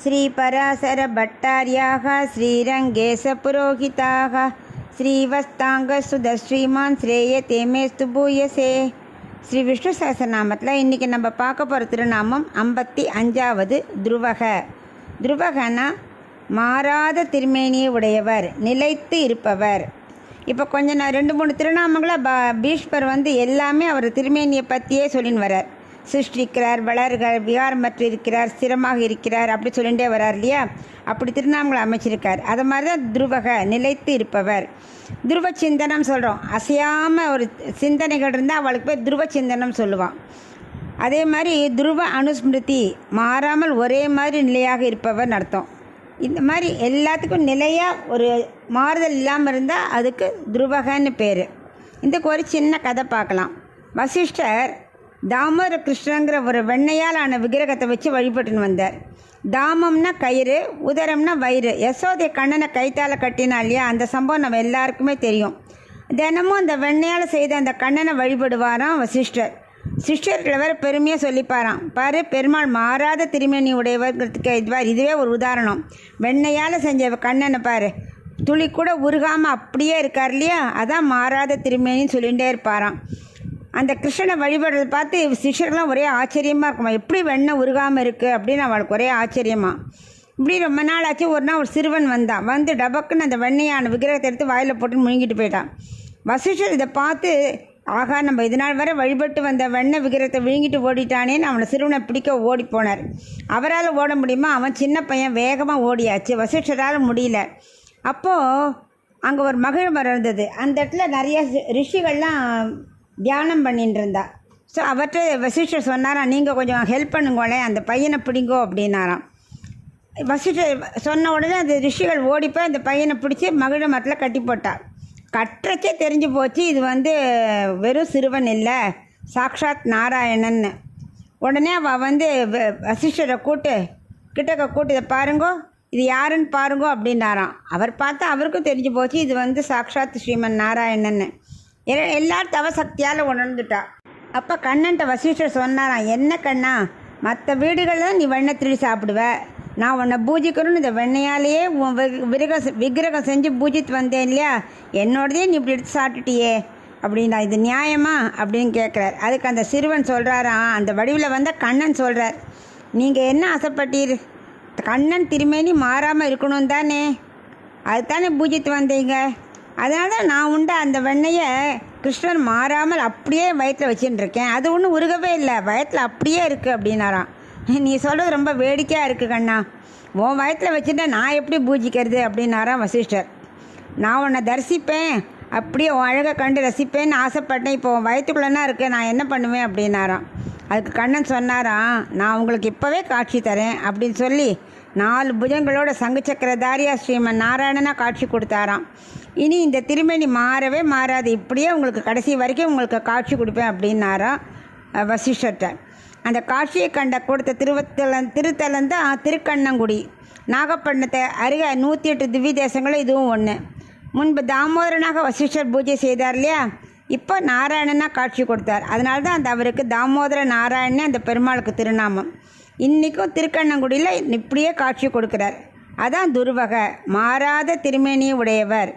श्रीपराशरभट्टार्याः श्रीरङ्गेशपुरोहिताः ஸ்ரீவஸ்தாங்கசுதஸ்ரீமான் ஸ்ரேயதே மேஸ்து பூயசே. ஸ்ரீ விஷ்ணு சஹஸ்ரநாமத்தில் இன்றைக்கி நம்ம பார்க்க போகிற திருநாமம் 55வது துருவக. துருவகனா மாறாத திருமேனியை உடையவர், நிலைத்து இருப்பவர். இப்போ கொஞ்சம் 2-3 திருநாமங்களை பீஷ்மர் எல்லாமே அவர் திருமேனியை பற்றியே சொல்லின்னு வரார். சிருஷ்டிக்கிறார், வளர்கிறார், விகாரமற்று இருக்கிறார், ஸ்திரமாக இருக்கிறார், அப்படி சொல்லிகிட்டே வரார் இல்லையா. அப்படி திருநாமங்களை அமைச்சிருக்கார். அது மாதிரி தான் துருவக, நிலைத்து இருப்பவர். துருவ சிந்தனம் சொல்கிறோம். அசையாமல் ஒரு சிந்தனைகள் இருந்தால் அவளுக்கு போய் துருவ சிந்தனம் சொல்லுவான். அதே மாதிரி துருவ அனுஸ்மிருதி, மாறாமல் ஒரே மாதிரி நிலையாக இருப்பவர்னு அர்த்தம். இந்த மாதிரி எல்லாத்துக்கும் நிலையாக ஒரு மாறுதல் இல்லாமல் இருந்தால் அதுக்கு துருவகன்னு பேர். இதுக்கு ஒரு சின்ன கதை பார்க்கலாம். வசிஷ்டர் தாமோதர கிருஷ்ணங்கிற ஒரு வெண்ணையால் ஆன விக்கிரகத்தை வச்சு வழிபட்டுன்னு வந்தார். தாமம்னா கயிறு, உதரம்னா வயிறு. யசோதை கண்ணனை கைத்தால் கட்டினா இல்லையா, அந்த சம்பவம் நம்ம எல்லாருக்குமே தெரியும். தினமும் அந்த வெண்ணையால் செய்த அந்த கண்ணனை வழிபடுவாராம் வசிஷ்டர். சிஷ்யர்களை வேறு பெருமையாக சொல்லிப்பாராம். பாரு, பெருமாள் மாறாத திருமேனி உடையவர்கிறதுக்கு இதுவே ஒரு உதாரணம். வெண்ணையால் செஞ்ச கண்ணனை பாரு, துளி கூட உருகாமல் அப்படியே இருக்கார் இல்லையா, அதான் மாறாத திருமேனின்னு சொல்லிகிட்டே இருப்பாராம். அந்த கிருஷ்ணனை வழிபடுறதை பார்த்து சிஷ்யர்கள்லாம் ஒரே ஆச்சரியமாக இருக்குமா, எப்படி வெண்ணெய் உருகாமல் இருக்குது அப்படின்னு அவளுக்கு ஒரே ஆச்சரியமா. இப்படி ரொம்ப நாள் ஆச்சு. ஒரு நாள் ஒரு சிறுவன் வந்து டபக்குன்னு அந்த வெண்ணையான விக்கிரகத்தை எடுத்து வாயில் போட்டு முழுங்கிட்டு போயிட்டான். வசிஷ்டர் இதை பார்த்து, ஆகா, நம்ம இது நாள் வரை வழிபட்டு வந்த வெண்ணெய் விக்கிரகத்தை விழுங்கிட்டு ஓடிட்டானேன்னு அவனை சிறுவனை பிடிக்க ஓடி போனார். அவரால் ஓட முடியுமா? அவன் சின்ன பையன், வேகமாக ஓடியாச்சு. வசிஷ்டரால் முடியல. அப்போது அங்கே ஒரு மகிழ் மரம் இருந்தது. அந்த இடத்துல நிறைய ரிஷிகள்லாம் தியானம் பண்ணிட்டு இருந்தா. ஸோ அவர்கிட்ட வசிஷ்டர் சொன்னாராம், நீங்கள் கொஞ்சம் ஹெல்ப் பண்ணுங்களே, அந்த பையனை பிடிங்கோ அப்படின்னாராம். வசிஷ்டர் சொன்ன உடனே அந்த ரிஷிகள் ஓடிப்போய் அந்த பையனை பிடிச்சி மகிழ மரத்தில் கட்டி போட்டாள். கட்டுறச்சே தெரிஞ்சு போச்சு இது வெறும் சிறுவன் இல்லை, சாக்ஷாத் நாராயணன்னு. உடனே அவள் வசிஷ்டரை கிட்டக்க கூட்டு இதை பாருங்கோ, இது யாருன்னு பாருங்கோ அப்படின்னாராம். அவர் பார்த்தா அவருக்கும் தெரிஞ்சு போச்சு இது சாக்ஷாத் ஸ்ரீமன் நாராயணன்னு. எல்லாரும் தவசக்தியால் உணர்ந்துட்டா. அப்போ கண்ணன்ட்ட வசிஷ்டர் சொன்னாராம், என்ன கண்ணா, மற்ற வீடுகளில் நீ வெண்ணெய் திருடி சாப்பிடுவ, நான் உன்னை பூஜிக்கணும்னு இந்த வெண்ணையாலேயே உன் விக்கிரகம் செஞ்சு பூஜித்து வந்தேன் இல்லையா, என்னோடதே நீ இப்படி எடுத்து சாப்பிட்டுட்டியே அப்படின்னா இது நியாயமா அப்படின்னு கேட்குறார். அதுக்கு அந்த சிறுவன் சொல்கிறாராம், அந்த வடிவில் கண்ணன் சொல்கிறார், நீங்கள் என்ன ஆசைப்பட்டீர், கண்ணன் திருமேனி மாறாமல் இருக்கணும் தானே, அதுதானே பூஜித்து வந்தீங்க, அதனால தான் நான் உண்ட அந்த வெண்ணையை கிருஷ்ணன் மாறாமல் அப்படியே வயிற்றில் வச்சுட்டு இருக்கேன், அது ஒன்றும் உருகவே இல்லை, வயிற்றில் அப்படியே இருக்குது அப்படின்னாராம். நீ சொல்கிறது ரொம்ப வேடிக்கையாக இருக்குது கண்ணா, உன் வயிற்றில் வச்சுட்டா நான் எப்படி பூஜிக்கிறது அப்படின்னாராம் வசிஷ்டர். நான் உன்னை தரிசிப்பேன், அப்படியே உன் அழகை கண்டு ரசிப்பேன்னு ஆசைப்பட்டேன், இப்போ உன் வயிற்றுக்குள்ளனா இருக்கேன், நான் என்ன பண்ணுவேன் அப்படின்னாராம். அதுக்கு கண்ணன் சொன்னாராம், நான் உங்களுக்கு இப்போவே காட்சி தரேன் அப்படின்னு சொல்லி 4 புஜங்களோட சங்கு சக்கரதாரியா ஸ்ரீமன் நாராயணனாக காட்சி கொடுத்தாராம். இனி இந்த திருமேனி மாறவே மாறாது, இப்படியே உங்களுக்கு கடைசி வரைக்கும் உங்களுக்கு காட்சி கொடுப்பேன் அப்படின்னாராம் வசிஷ்டர்கிட்ட. அந்த காட்சியை கொடுத்த திருத்தலம் தான் திருக்கண்ணங்குடி. நாகப்பட்டினத்தை அருகே 108 திவ்ய தேசங்களும் இதுவும் ஒன்று. முன்பு தாமோதரனாக வசிஷ்டர் பூஜை செய்தார் இல்லையா, இப்போ நாராயணனாக காட்சி கொடுத்தார். அதனால தான் அவருக்கு தாமோதர நாராயணனே அந்த பெருமாளுக்கு திருநாமம். இன்றைக்கும் திருக்கண்ணங்குடியில் இப்படியே காட்சி கொடுக்குறார். அதான் துருவக, மாறாத திருமேனியை உடையவர்.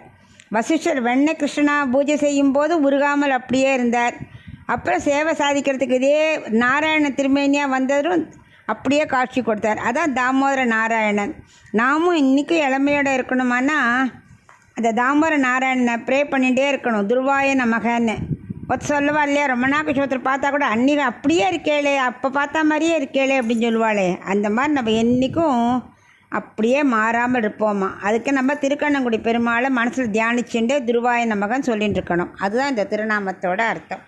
வசிஷ்டர் வெண்ணெய் கிருஷ்ணனா பூஜை செய்யும் போது உருகாமல் அப்படியே இருந்தார். அப்புறம் சேவை சாதிக்கிறதுக்கு இதே நாராயண திருமேனியாக வந்ததும் அப்படியே காட்சி கொடுத்தார். அதான் தாமோதர நாராயணன். நாமும் இன்றைக்கும் இளமையோடு இருக்கணுமானா அந்த தாமோதர நாராயணனை ப்ரே பண்ணிகிட்டே இருக்கணும். துருவாய நமகன்னு சொல்லுவா இல்லையா, ரொம்ப நாள் ஒருத்தர் பார்த்தா கூட அன்றைக்கி அப்படியே இருக்கேளே, அப்போ பார்த்தா மாதிரியே இருக்கேளே அப்படின்னு சொல்லுவாளே, அந்த மாதிரி நம்ம என்றைக்கும் அப்படியே மாறாமல் இருப்போமா. அதுக்கு நம்ம திருக்கண்ணங்குடி பெருமாளை மனசில் தியானிச்சுட்டு துருவாய நமகன் சொல்லிட்டு இருக்கணும். அதுதான் இந்த திருநாமத்தோட அர்த்தம்.